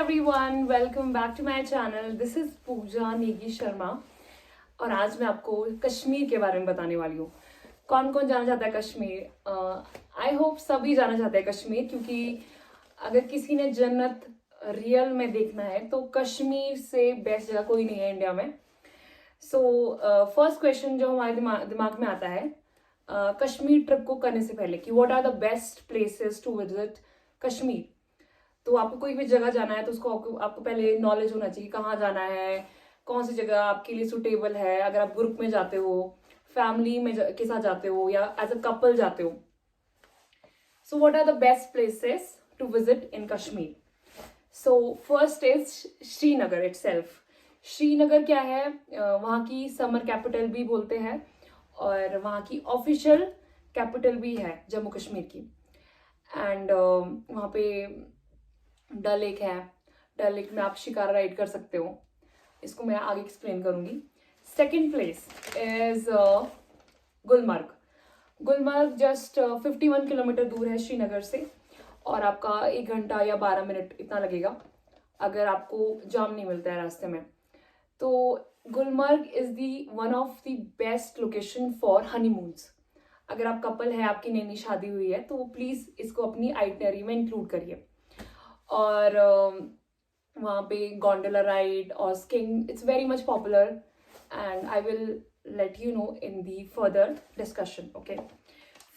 everyone, welcome back to my channel. This is Pooja Negi Sharma और आज मैं आपको कश्मीर के बारे में बताने वाली हूँ. कौन कौन जाना चाहता है कश्मीर? आई होप सभी जाना चाहते हैं कश्मीर, क्योंकि अगर किसी ने जन्नत रियल में देखना है तो कश्मीर से बेस्ट जगह कोई नहीं है इंडिया में. सो फर्स्ट क्वेश्चन जो हमारे दिमाग में आता है कश्मीर ट्रिप को करने से पहले कि what are the best places to visit Kashmir. तो आपको कोई भी जगह जाना है तो उसको आपको पहले नॉलेज होना चाहिए कहाँ जाना है, कौन सी जगह आपके लिए सुटेबल है. अगर आप ग्रुप में जाते हो, फैमिली में के साथ जाते हो या एज अ कपल जाते हो. So what are the best places to visit in Kashmir? So first is Srinagar itself. Srinagar क्या है? वहाँ की समर कैपिटल भी बोलते हैं और वहाँ की ऑफिशियल कैपिटल भी है जम्मू कश्मीर की. एंड वहाँ पे डल लेक है. डल लेक में आप शिकारा राइड कर सकते हो. इसको मैं आगे एक्सप्लेन करूंगी. Second place is Gulmarg. Gulmarg just 51 kilometre दूर है श्रीनगर से और आपका 1 घंटा या 12 मिनट इतना लगेगा अगर आपको जाम नहीं मिलता है रास्ते में. तो Gulmarg is the one of the best location for honeymoons. अगर आप कपल है, आपकी नई नई शादी हुई है, तो प्लीज़ इसको अपनी आइटनरी में इंक्लूड करिए. और वहाँ पे गोंडोला राइड और skiing it's very much popular and I will let you know in the further discussion. Okay,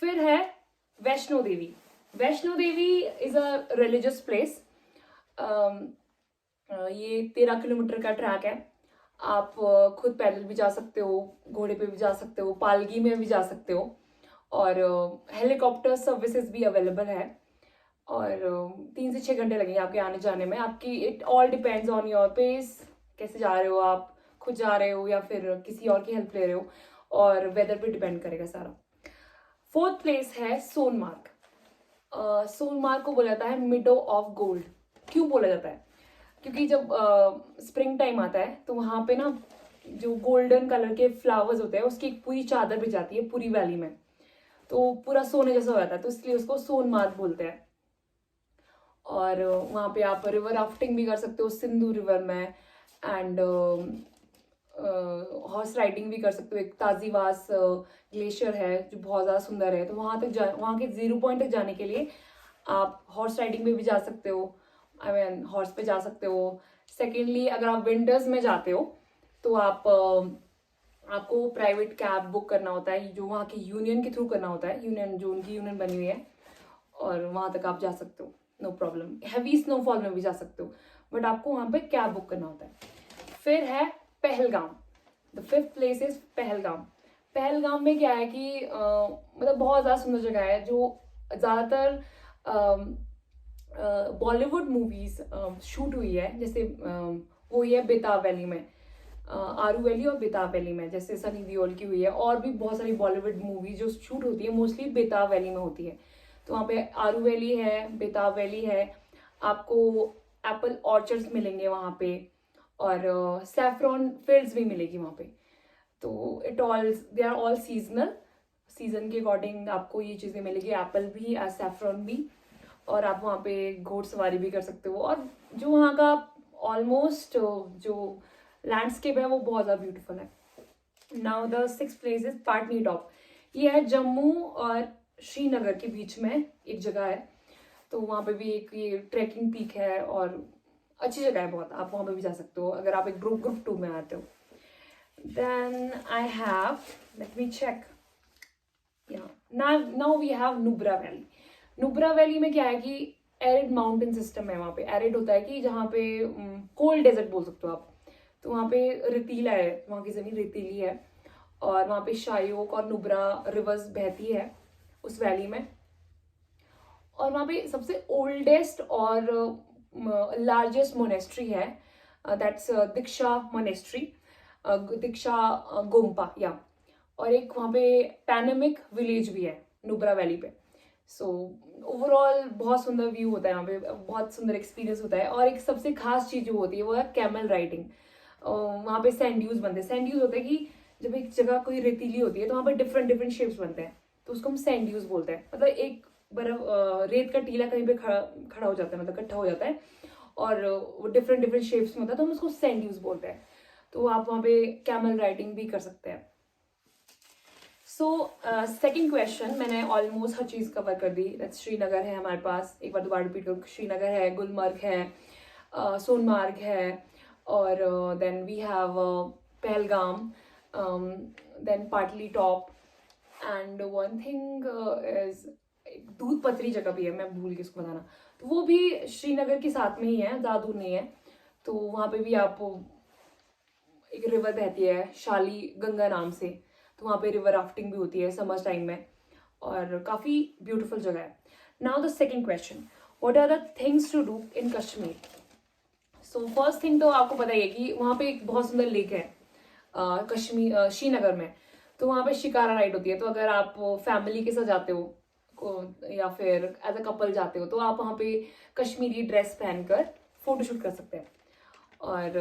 फिर है Vaishno Devi. Vaishno Devi is a religious place. ये 13 किलोमीटर का ट्रैक है. आप खुद पैदल भी जा सकते हो, घोड़े पे भी जा सकते हो, पालगी में भी जा सकते हो और हेलीकॉप्टर सर्विसेज भी अवेलेबल है. और 3 से 6 घंटे लगेंगे आपके आने जाने में. आपकी it all depends on your pace, कैसे जा रहे हो आप, खुद जा रहे हो या फिर किसी और की हेल्प ले रहे हो, और वेदर पे डिपेंड करेगा सारा. फोर्थ प्लेस है सोनमार्ग. सोनमार्ग को बोला जाता है मिडो ऑफ गोल्ड. क्यों बोला जाता है? क्योंकि जब स्प्रिंग टाइम आता है तो वहाँ पे ना जो गोल्डन कलर के फ्लावर्स होते हैं उसकी एक पूरी चादर बिछ जाती है पूरी वैली में, तो पूरा सोने जैसा हो जाता है, तो इसलिए उसको सोनमार्ग बोलते हैं. और वहाँ पे आप रिवर राफ्टिंग भी कर सकते हो सिंधु रिवर में, एंड हॉर्स राइडिंग भी कर सकते हो. एक ताजीवास ग्लेशियर है जो बहुत ज़्यादा सुंदर है, तो वहाँ के 0 पॉइंट तक जाने के लिए आप हॉर्स राइडिंग में भी जा सकते हो. आई मीन हॉर्स पे जा सकते हो. सेकेंडली, अगर आप विंटर्स में जाते हो तो आपको प्राइवेट कैब बुक करना होता है, जो वहाँ की यूनियन के थ्रू करना होता है. यूनियन जो उनकी यूनियन बनी हुई है, और वहाँ तक आप जा सकते हो, नो प्रॉब्लम. हैवी स्नोफॉल में भी जा सकते हो, बट आपको वहाँ पे कैब बुक करना होता है. फिर है Pahalgam. The fifth place is Pahalgam. Pahalgam में क्या है कि मतलब बहुत ज़्यादा सुंदर जगह है जो ज़्यादातर बॉलीवुड मूवीज शूट हुई है. जैसे वो ही है बेताब वैली में, आरू वैली और बेताब वैली में, जैसे सनी देओल की हुई है. और भी बहुत सारी बॉलीवुड मूवी जो शूट होती है मोस्टली बेताब वैली में होती है. तो वहाँ पे आरू वैली है, बेताब वैली है. आपको एप्पल ऑर्चर्ड्स मिलेंगे वहाँ पे और सैफ्रॉन फील्ड्स भी मिलेगी वहाँ पे. तो they are all seasonal. Season के अकॉर्डिंग आपको ये चीज़ें मिलेगी, एप्पल भी और सैफ्रॉन भी. और आप वहाँ पे घोड़सवारी भी कर सकते हो. और जो वहाँ का ऑलमोस्ट जो लैंडस्केप है वो बहुत ज़्यादा ब्यूटीफुल है. Now the 6th place is Patnitop. ये है जम्मू और श्रीनगर के बीच में एक जगह है. तो वहाँ पे भी एक ये ट्रैकिंग पीक है और अच्छी जगह है बहुत. आप वहाँ पे भी जा सकते हो अगर आप एक ग्रुप टूर में आते हो. Then I have, let me check, now we have Nubra valley. Nubra valley में क्या है कि एरिड माउंटेन सिस्टम है. वहाँ पे एरिड होता है कि जहाँ पे कोल्ड डेजर्ट बोल सकते हो आप. तो वहाँ पे रेतीला है, वहाँ की ज़मीन रेतीली है और वहाँ पे शायोक और नुब्रा रिवर्स बहती है उस वैली में. और वहाँ पे सबसे ओल्डेस्ट और लार्जेस्ट मोनेस्ट्री है, दैट्स दीक्षा मोनेस्ट्री, दीक्षा गोम्पा या. और एक वहाँ पे पैनमिक विलेज भी है नुब्रा वैली पे. सो ओवरऑल बहुत सुंदर व्यू होता है यहाँ पे, बहुत सुंदर एक्सपीरियंस होता है. और एक सबसे खास चीज़ जो होती है वो है कैमल राइडिंग. वहाँ पे सैंड ड्यूज बनते हैं. सैंड ड्यूज होता है कि जब एक जगह कोई रेतीली होती है तो वहाँ पे डिफरेंट शेप्स बनते हैं, तो उसको हम सैंड ड्यूज बोलते हैं. मतलब एक बर्फ रेत का टीला कहीं पे खड़ा हो जाता है, मतलब इकट्ठा हो जाता है और वो डिफरेंट डिफरेंट शेप्स में होता है, तो हम उसको सैंड ड्यूज बोलते हैं। तो आप वहाँ पे कैमल राइडिंग भी कर सकते हैं। सो सेकंड क्वेश्चन, मैंने ऑलमोस्ट हर चीज़ कवर कर दी। श्रीनगर है हमारे पास, एक बार दोबारा रिपीट करूँ, श्रीनगर है, गुलमर्ग है, सोनमार्ग है, और then we have Pahalgam, then Patli top, and one thing is Doodh Pathri जगह भी है, मैं भूल गई उसको बताना, तो वो भी श्रीनगर के साथ में ही है, ज़्यादा दूर नहीं है। तो वहाँ पे भी आप, एक रिवर बहती है शाली गंगा नाम से, तो वहाँ पे रिवर राफ्टिंग भी होती है समर टाइम में, और काफ़ी ब्यूटीफुल जगह है। Now the second question, what are the things to do in Kashmir. So first thing तो आपको पता ही है कि वहाँ पे एक बहुत सुंदर लेक है कश्मीर, श्रीनगर में। तो वहाँ पे शिकारा राइड होती है। तो अगर आप फैमिली के साथ जाते हो या फिर एज अ कपल जाते हो, तो आप वहाँ पे कश्मीरी ड्रेस पहनकर फोटोशूट कर सकते हैं, और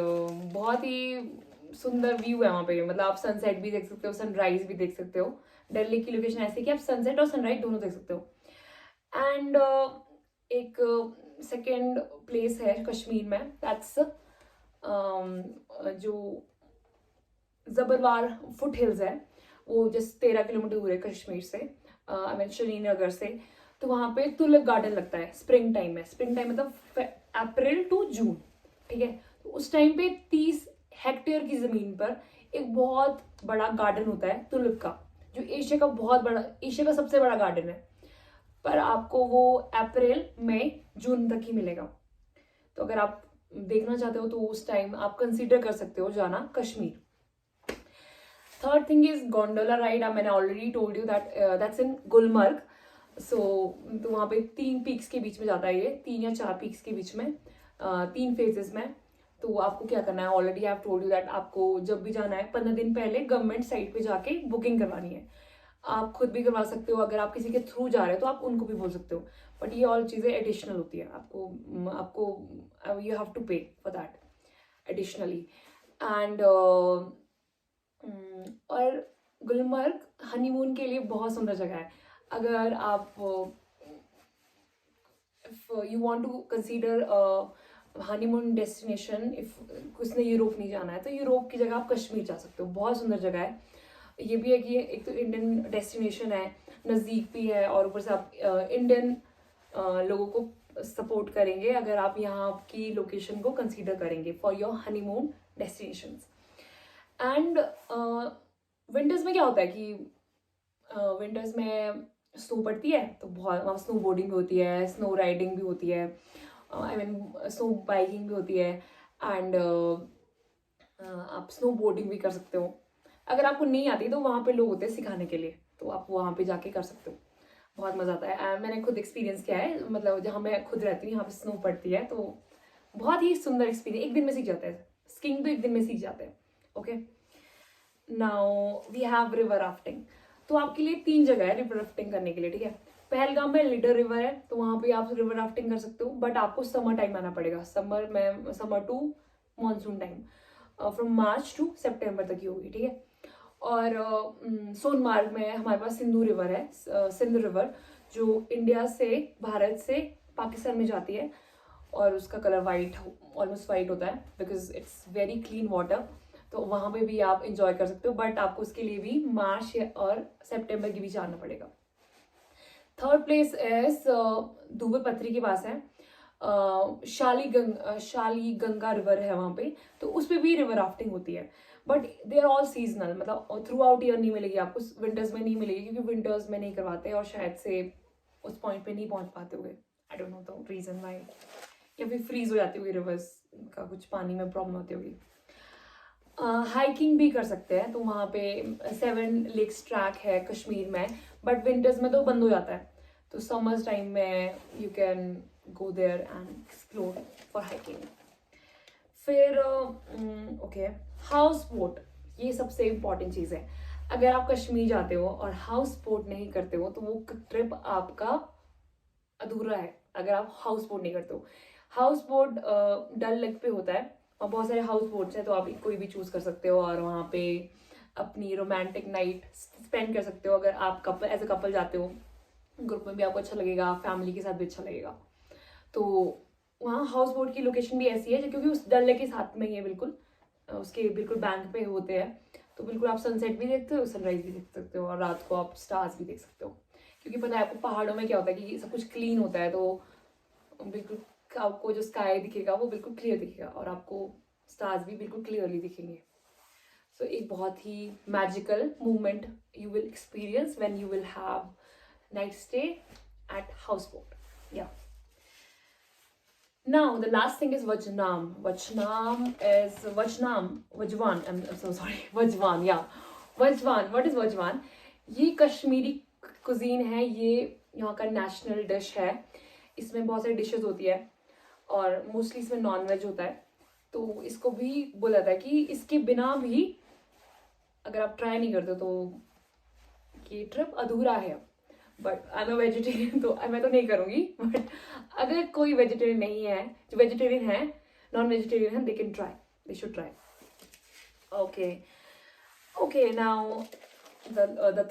बहुत ही सुंदर व्यू है वहाँ पे। मतलब आप सनसेट भी देख सकते हो, सनराइज भी देख सकते हो। डल लेक की लोकेशन ऐसी है कि आप सनसेट और सनराइज दोनों देख सकते हो। एंड एक सेकेंड प्लेस है कश्मीर में, दैट्स जो जबरवार फुट हिल्स है, वो जस्ट 13 किलोमीटर दूर है कश्मीर से, आई मीन श्रीनगर से। तो वहाँ पे टुलिप गार्डन लगता है स्प्रिंग टाइम में। स्प्रिंग टाइम मतलब अप्रैल टू जून, ठीक है। तो उस टाइम पे 30 हेक्टेयर की जमीन पर एक बहुत बड़ा गार्डन होता है टुलिप का, जो एशिया का बहुत बड़ा, एशिया का सबसे बड़ा गार्डन है। पर आपको वो अप्रैल मई जून तक ही मिलेगा। तो अगर आप देखना चाहते हो तो उस टाइम आप कंसीडर कर सकते हो जाना Kashmir. Third thing is gondola ride. मैंने already told you that's in Gulmarg. So तो वहाँ पे 3 पीक्स के बीच में जाता है ये, 3 या 4 पीक्स के बीच में, 3 फेजेस में। तो आपको क्या करना है, already I have told you that आपको जब भी जाना है 15 दिन पहले गवर्नमेंट साइट पे जाके बुकिंग करवानी है। आप खुद भी करवा सकते हो, अगर आप किसी के थ्रू जा रहे हो तो आप उनको भी बोल सकते हो, बट ये ऑल चीज़ें एडिशनल होती है। आपको यू हैव टू पे फॉर दैट एडिशनली। एंड और गुलमर्ग हनीमून के लिए बहुत सुंदर जगह है। अगर आप if you want to consider honeymoon destination, if किसने यूरोप नहीं जाना है तो यूरोप की जगह आप कश्मीर जा सकते हो, बहुत सुंदर जगह है। ये भी है कि एक तो इंडियन डेस्टिनेशन है, नज़दीक भी है, और ऊपर से आप इंडियन लोगों को सपोर्ट करेंगे अगर आप यहाँ की लोकेशन को कंसीडर करेंगे for your honeymoon destinations. And winters में क्या होता है कि विंटर्स में स्नो पड़ती है, तो बहुत वहाँ स्नो बोर्डिंग भी होती है, स्नो राइडिंग भी होती है, आई मीन स्नो बाइकिंग भी होती है, एंड आप स्नो बोर्डिंग भी कर सकते हो। अगर आपको नहीं आती तो वहाँ पे लोग होते हैं सिखाने के लिए, तो आप वहाँ पे जाके कर सकते हो, बहुत मज़ा आता है। मैंने खुद एक्सपीरियंस किया है, मतलब जहाँ मैं खुद रहती हूँ यहाँ पे स्नो पड़ती है, तो बहुत ही सुंदर एक्सपीरियंस, एक दिन में सीख जाता है। स्कीइंग तो एक दिन में सीख जाते हैं। Okay, now we have river rafting. तो आपके लिए 3 जगह है रिवर राफ्टिंग करने के लिए, ठीक है। पहलगाम में लीडर रिवर है, तो वहाँ पे आप रिवर राफ्टिंग कर सकते हो, बट आपको समर टाइम आना पड़ेगा, summer to monsoon time, from March to सितंबर तक ही होगी, ठीक है। और सोनमार्ग में हमारे पास सिंधु रिवर है, सिंधु रिवर, जो इंडिया से, भारत से पाकिस्तान में जाती है, और उसका कलर वाइट, ऑलमोस्ट वाइट होता है, because it's very clean water. तो वहाँ पे भी आप इंजॉय कर सकते हो, बट आपको उसके लिए भी मार्च और सितंबर के बीच आना पड़ेगा। थर्ड प्लेस इज दुबई पत्री के पास है, शाली गंगा रिवर है वहाँ पे, तो उस पर भी रिवर राफ्टिंग होती है, but they are all seasonal, मतलब थ्रू आउट ईयर नहीं मिलेगी आपको, विंटर्स में नहीं मिलेगी, क्योंकि विंटर्स में नहीं करवाते, और शायद से उस पॉइंट पे नहीं पहुँच पाते हुए, I don't know the reason why, या फिर फ्रीज हो जाती होगी रिवर्स का, कुछ पानी में प्रॉब्लम होती होगी। हाइकिंग भी कर सकते हैं, तो वहाँ पे 7 लेक्स ट्रैक है कश्मीर में, बट विंटर्स में तो बंद हो जाता है, तो समर्स टाइम में you can go there and explore for hiking. फिर ओके, हाउस बोट, ये सबसे इम्पॉर्टेंट चीज़ है। अगर आप कश्मीर जाते हो और हाउस बोट नहीं करते हो तो वो ट्रिप आपका अधूरा है, अगर आप हाउस बोट नहीं करते हो। हाउस बोट डल लेक पे होता है, और बहुत सारे हाउस बोट्स हैं, तो आप कोई भी चूज कर सकते हो, और वहाँ पे अपनी रोमांटिक नाइट स्पेंड कर सकते हो। अगर आप कपल, एज अ कपल जाते हो, ग्रुप में भी आपको अच्छा लगेगा, फैमिली के साथ भी अच्छा लगेगा। तो वहाँ हाउस बोट की लोकेशन भी ऐसी है क्योंकि उस डल लेक के साथ में ही है बिल्कुल, उसके बिल्कुल बैंक पे होते हैं, तो बिल्कुल आप सनसेट भी देखते हो, सनराइज भी देख सकते हो, और रात को आप स्टार्स भी देख सकते हो। क्योंकि पता है आपको पहाड़ों में क्या होता है कि सब कुछ क्लीन होता है, तो बिल्कुल आपको जो स्काई दिखेगा वो बिल्कुल क्लियर दिखेगा और आपको स्टार्स भी बिल्कुल क्लियरली दिखेंगे। सो एक बहुत ही magical moment you will experience when you will have night stay at houseboat. या now the last thing is Vajnam. Vajwan. I'm so sorry. Vajwan, yeah. Vajwan. What is Vajwan? ये Kashmiri cuisine है, ये यहाँ का national dish है। इसमें बहुत सारी डिशेस होती है और मोस्टली इसमें नॉन वेज होता है, तो इसको भी बोला जाता है कि इसके बिना भी अगर आप ट्राई नहीं करते तो ये ट्रिप अधूरा है। But I am a vegetarian, तो मैं तो नहीं करूँगी, बट अगर कोई वेजिटेरियन नहीं है, जो वेजिटेरियन है, नॉन वेजिटेरियन है, they can try, they should try. Okay, now the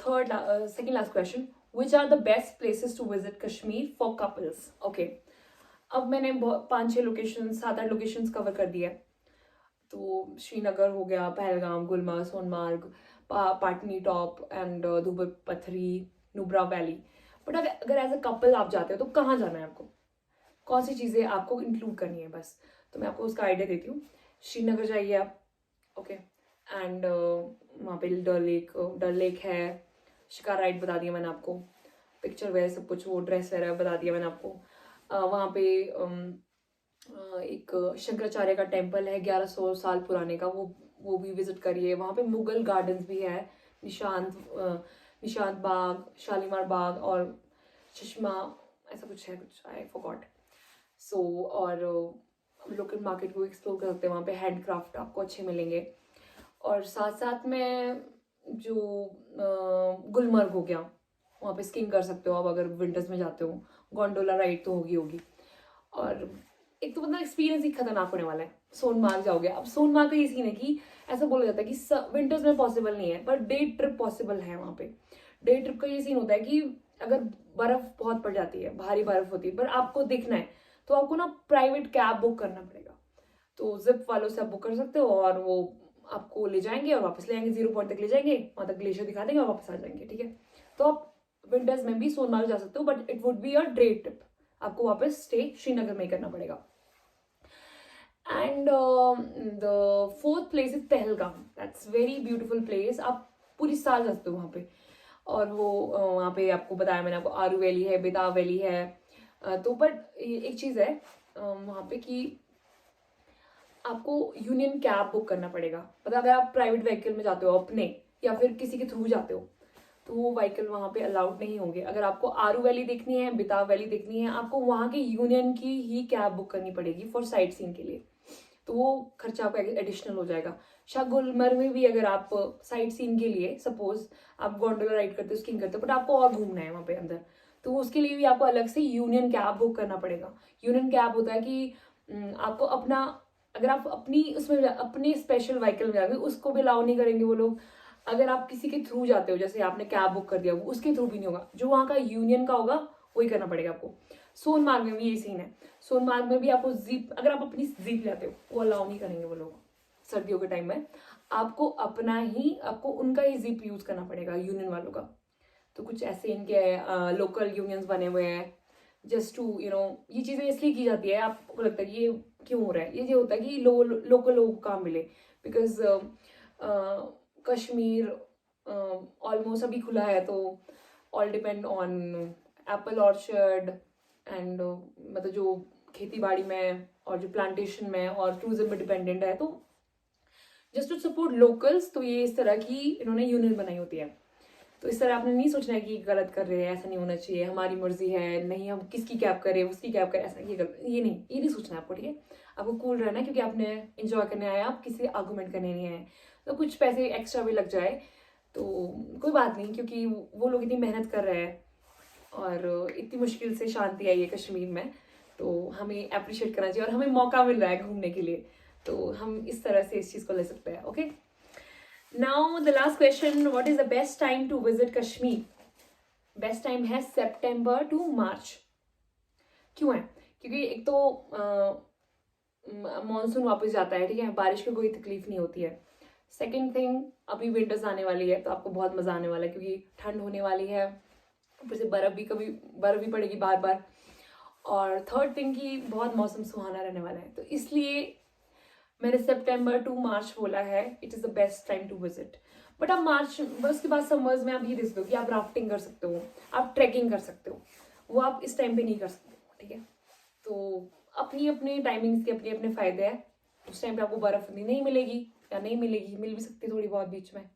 second last question, which are the best places to visit Kashmir for couples? Okay, अब मैंने 5-6 लोकेशन 7-8 लोकेशंस कवर कर दिया है। तो श्रीनगर हो गया, पहलगाम, गुलमर्ग, सोनमार्ग, पाटनी टॉप एंड धूबर पथरी, नुब्रा वैली। बट अगर एज अ कपल आप जाते हो तो कहाँ जाना है आपको, कौन सी चीज़ें आपको इंक्लूड करनी है बस, तो मैं आपको उसका आइडिया देती हूँ। श्रीनगर जाइए आप, ओके, एंड वहाँ पे डल लेक है, शिकार राइड बता दिया मैंने आपको, पिक्चर वगैरह सब कुछ, वो ड्रेस वगैरह बता दिया मैंने आपको। वहाँ पे एक शंकराचार्य का टेम्पल है 1100 साल पुराने का, वो भी विजिट करिए। वहाँ पे मुगल गार्डन्स भी है, निशांत बाग, शालीमार बाग और चश्मा, ऐसा कुछ है, कुछ आई फॉरगॉट। सो और लोकल मार्केट को एक्सप्लोर कर सकते हैं, वहाँ पे हैंडक्राफ्ट आपको अच्छे मिलेंगे। और साथ साथ में जो गुलमर्ग हो गया, वहाँ पे स्कीइंग कर सकते हो आप अगर विंटर्स में जाते हो, गोंडोला राइड तो होगी। और एक तो मतलब एक्सपीरियंस ही खतरनाक होने वाला है। सोनमार्ग जाओगे, अब सोनमार्ग का ये सीन है कि ऐसा बोला जाता है कि विंटर्स में पॉसिबल नहीं है, पर डे ट्रिप पॉसिबल है वहाँ पे। डे ट्रिप का ये सीन होता है कि अगर बर्फ बहुत पड़ जाती है, भारी बर्फ होती है, पर आपको दिखना है तो आपको ना प्राइवेट कैब बुक करना पड़ेगा। तो जिप वालों से आप बुक कर सकते हो और वो आपको ले जाएंगे और वापस ले आएंगे, 0 पॉइंट तक ले जाएंगे, वहाँ तक ग्लेशियर दिखा देंगे और वापस आ जाएंगे, ठीक है। तो आप विंटर्स में भी सोनमार्ग जा सकते हो, but it would be a day trip, आपको वापस स्टे श्रीनगर में ही करना पड़ेगा। And the fourth place is Pahalgam, that's very beautiful place, आप पूरी साल जा सकते हो वहाँ पे। और वो वहाँ पे आपको बताया मैंने आपको, आरू वैली है, बेताब वैली है। तो बट एक चीज़ है वहाँ पे कि आपको यूनियन कैब बुक करना पड़ेगा। मतलब अगर आप प्राइवेट व्हीकल में जाते हो अपने या फिर किसी के थ्रू जाते हो तो वो व्हीकल वहाँ पे अलाउड नहीं होंगे। अगर आपको आरू वैली देखनी है, बेताब वैली देखनी है, आपको वहाँ के यूनियन की ही कैब बुक करनी पड़ेगी फॉर साइट सीइंग के लिए, तो वो खर्चा आपका एडिशनल हो जाएगा। शाह गुलमर्ग में भी अगर आप साइट सीइंग के लिए सपोज आप गोंडोला राइड करते हो, स्कीइंग करते हो, बट आपको और घूमना है वहाँ पे अंदर, तो उसके लिए भी आपको अलग से यूनियन कैब बुक करना पड़ेगा। यूनियन कैब होता है कि आपको अपना, अगर आप अपनी उसमें अपने स्पेशल व्हीकल में जाओगे उसको भी अलाउ नहीं करेंगे वो लोग। अगर आप किसी के थ्रू जाते हो, जैसे आपने कैब बुक कर दिया, वो उसके थ्रू भी नहीं होगा, जो वहाँ का यूनियन का होगा वही करना पड़ेगा आपको। सोनमार्ग में भी यही सीन है। सोनमार्ग में भी आपको जीप, अगर आप अपनी जीप लाते हो वो अलाउ नहीं करेंगे वो लोग सर्दियों के टाइम में, आपको अपना ही, आपको उनका ही जीप यूज करना पड़ेगा यूनियन वालों का। तो कुछ ऐसे इनके लोकल यूनियंस बने हुए हैं जस्ट टू ये चीज़ें इसलिए की जाती है, आपको लगता है कि ये क्यों हो रहा है, ये होता है कि लोकल लोगों को काम मिले, बिकॉज कश्मीर ऑलमोस्ट अभी खुला है, तो all depend on Apple orchard and मतलब जो खेती बाड़ी में और जो प्लांटेशन में और टूरिज्म में डिपेंडेंट है, तो जस्ट टू सपोर्ट लोकल्स, तो ये इस तरह की इन्होंने यूनियन बनाई होती है। तो इस तरह आपने नहीं सोचना है कि गलत कर रहे हैं, ऐसा नहीं होना चाहिए, हमारी मर्जी है, नहीं हम किसकी कैब करें, उसकी कैब करें, ऐसा ये नहीं सोचना है आपको, ठीक है। आपको कूल रहना है क्योंकि आपने एंजॉय करने आए, आप किसी आर्गूमेंट करने नहीं आए। तो कुछ पैसे एक्स्ट्रा भी लग जाए तो कोई बात नहीं, क्योंकि वो लोग इतनी मेहनत कर रहे हैं और इतनी मुश्किल से शांति आई है कश्मीर में, तो हमें अप्रिशिएट करना चाहिए और हमें मौका मिल रहा है घूमने के लिए, तो हम इस तरह से इस चीज़ को ले सकते हैं। Okay, now the last question, what is the best time to visit Kashmir? Best time है सितंबर टू मार्च। क्यों है? क्योंकि एक तो मॉनसून वापस जाता है, ठीक है, बारिश की कोई तकलीफ नहीं होती है। सेकेंड थिंग, अभी विंटर्स आने वाली है तो आपको बहुत मज़ा आने वाला है, क्योंकि ठंड होने वाली है, ऊपर से बर्फ़ भी पड़ेगी बार बार। और थर्ड थिंग कि बहुत मौसम सुहाना रहने वाला है, तो इसलिए मैंने सितंबर टू मार्च बोला है, it is the best time to visit. But आप मार्च, बस उसके बाद समर्स में आप ये देख सकते हो कि आप राफ्टिंग कर सकते हो, आप ट्रैकिंग कर सकते हो, वो आप इस टाइम पे नहीं कर सकते, ठीक है। तो अपनी अपनी टाइमिंग्स के अपने अपने फ़ायदे हैं। उस टाइम पे आपको बर्फ़ नहीं मिलेगी, या नहीं मिलेगी, मिल भी सकती है थोड़ी बहुत बीच में,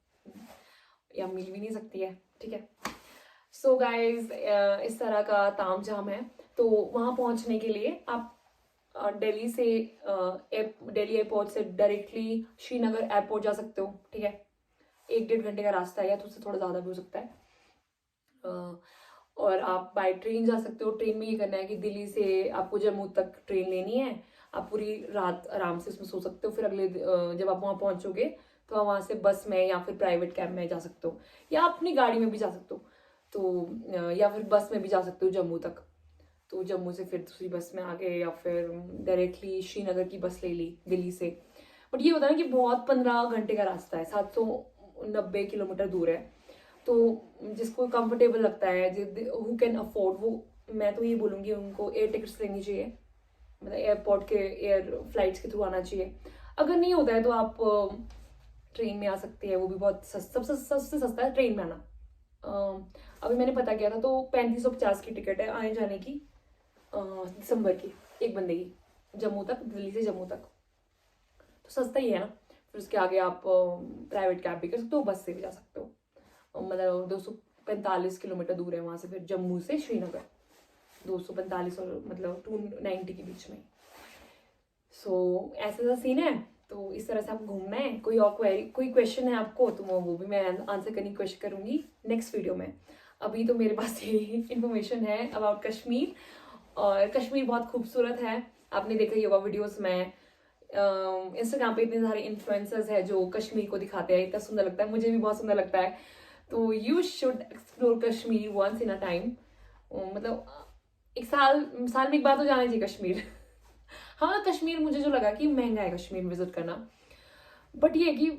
या मिल भी नहीं सकती है, ठीक है। सो गाइज, इस तरह का ताम झाम है। तो वहाँ पहुँचने के लिए आप दिल्ली से दिल्ली एयरपोर्ट से डायरेक्टली श्रीनगर एयरपोर्ट जा सकते हो, ठीक है। 1-1.5 घंटे का रास्ता है, या तो उससे थोड़ा ज़्यादा भी हो सकता है। और आप बाय ट्रेन जा सकते हो। ट्रेन में ये करना है कि दिल्ली से आपको जम्मू तक ट्रेन लेनी है, आप पूरी रात आराम से उसमें सो सकते हो। फिर अगले जब आप वहाँ पहुँचोगे तो आप वहाँ से बस में या फिर प्राइवेट कैब में जा सकते हो, या अपनी गाड़ी में भी जा सकते हो। तो या फिर बस में भी जा सकते हो जम्मू तक। तो जम्मू से फिर दूसरी बस में आ गए, या फिर डायरेक्टली श्रीनगर की बस ले ली दिल्ली से। बट ये होता है ना कि बहुत 15 घंटे का रास्ता है, 790 किलोमीटर दूर है। तो जिसको कंफर्टेबल लगता है, हु कैन अफोर्ड, वो, मैं तो ये बोलूँगी उनको एयर टिकट्स लेनी चाहिए, मतलब एयरपोर्ट के एयर फ्लाइट्स के थ्रू आना चाहिए। अगर नहीं होता है तो आप ट्रेन में आ सकते हैं, वो भी बहुत सबसे सस्ता है ट्रेन में आना। अभी मैंने पता किया था तो 3550 की टिकट है आने जाने की, दिसंबर की, एक बंदे की, जम्मू तक, दिल्ली से जम्मू तक। तो सस्ता ही है ना। फिर उसके आगे आप प्राइवेट कैब भी कर सकते हो, बस से भी जा सकते हो। मतलब 245 किलोमीटर दूर है वहाँ से, फिर जम्मू से श्रीनगर 245 और मतलब 290 के बीच में। सो ऐसा सा सीन है। तो इस तरह से आपको घूमना है। कोई और कोई क्वेश्चन है आपको तो वो भी मैं आंसर करने की कोशिश करूँगी नेक्स्ट वीडियो में। अभी तो मेरे पास ये इन्फॉर्मेशन है अबाउट कश्मीर। और कश्मीर बहुत खूबसूरत है, आपने देखा ही होगा वीडियोस में। इंस्टाग्राम पे इतने सारे इन्फ्लुएंसर्स हैं जो कश्मीर को दिखाते हैं, इतना सुंदर लगता है, मुझे भी बहुत सुंदर लगता है। तो you should explore Kashmir once in a time. मतलब एक साल में एक बार तो जाना चाहिए कश्मीर। हाँ, कश्मीर मुझे जो लगा कि महंगा है कश्मीर विजिट करना, बट ये कि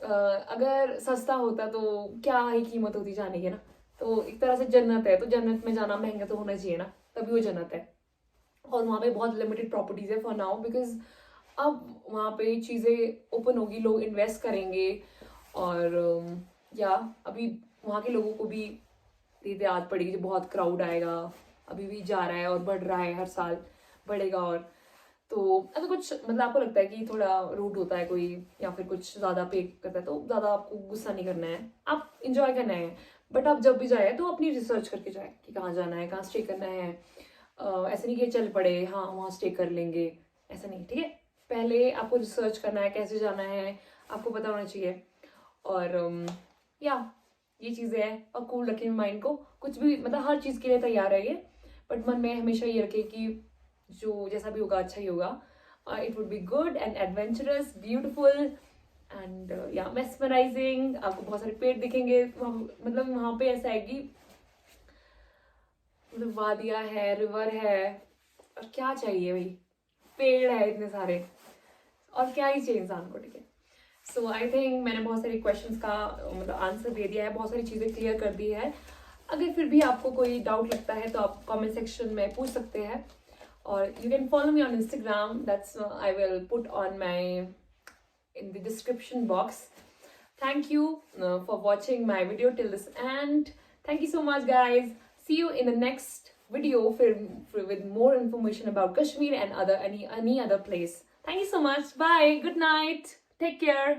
अगर सस्ता होता तो क्या ही कीमत होती जाने की ना। तो एक तरह से जन्नत है, तो जन्नत में जाना महंगा तो होना चाहिए ना, तभी वो जन्नत है। और वहाँ पे बहुत लिमिटेड प्रॉपर्टीज है फॉर नाउ, बिकॉज अब वहाँ पे चीज़ें ओपन होगी, लोग इन्वेस्ट करेंगे। और या अभी वहाँ के लोगों को भी धीरे आदत पड़ेगी, जो बहुत क्राउड आएगा, अभी भी जा रहा है और बढ़ रहा है, हर साल बढ़ेगा। और तो अगर कुछ मतलब आपको लगता है कि थोड़ा रूड होता है कोई, या फिर कुछ ज़्यादा पे करता है, तो ज़्यादा आपको गुस्सा नहीं करना है, आप इंजॉय करना है। बट आप जब भी जाए तो अपनी रिसर्च करके जाए कि कहाँ जाना है, कहाँ स्टे करना है। ऐसे नहीं कि चल पड़े, हाँ वहाँ स्टे कर लेंगे, ऐसा नहीं, ठीक है। पहले आपको रिसर्च करना है, कैसे जाना है आपको पता होना चाहिए। और या ये चीज़ें हैं। और कूल रखें माइंड को, कुछ भी मतलब हर चीज़ के लिए तैयार रहिए, बट मन में हमेशा ये रखें कि जो जैसा भी होगा अच्छा ही होगा। It would be good and adventurous, beautiful and या मेस्मराइजिंग। आपको बहुत सारे पेड़ दिखेंगे मतलब वहाँ पे ऐसा है कि मतलब वादियाँ है, रिवर है, और क्या चाहिए भाई, पेड़ है इतने सारे, और क्या ही चाहिए इंसान को, ठीक है। सो आई थिंक मैंने बहुत सारे क्वेश्चंस का मतलब आंसर दे दिया है, बहुत सारी चीज़ें क्लियर कर दी है। अगर फिर भी आपको कोई डाउट लगता है तो आप कमेंट सेक्शन में पूछ सकते हैं। और you can follow me on Instagram, that's I will put on in the description box. Thank you for watching my video till this end. Thank you so much guys. See you in the next video with more information about Kashmir and any other place. Thank you so much. Bye. Good night. Take care.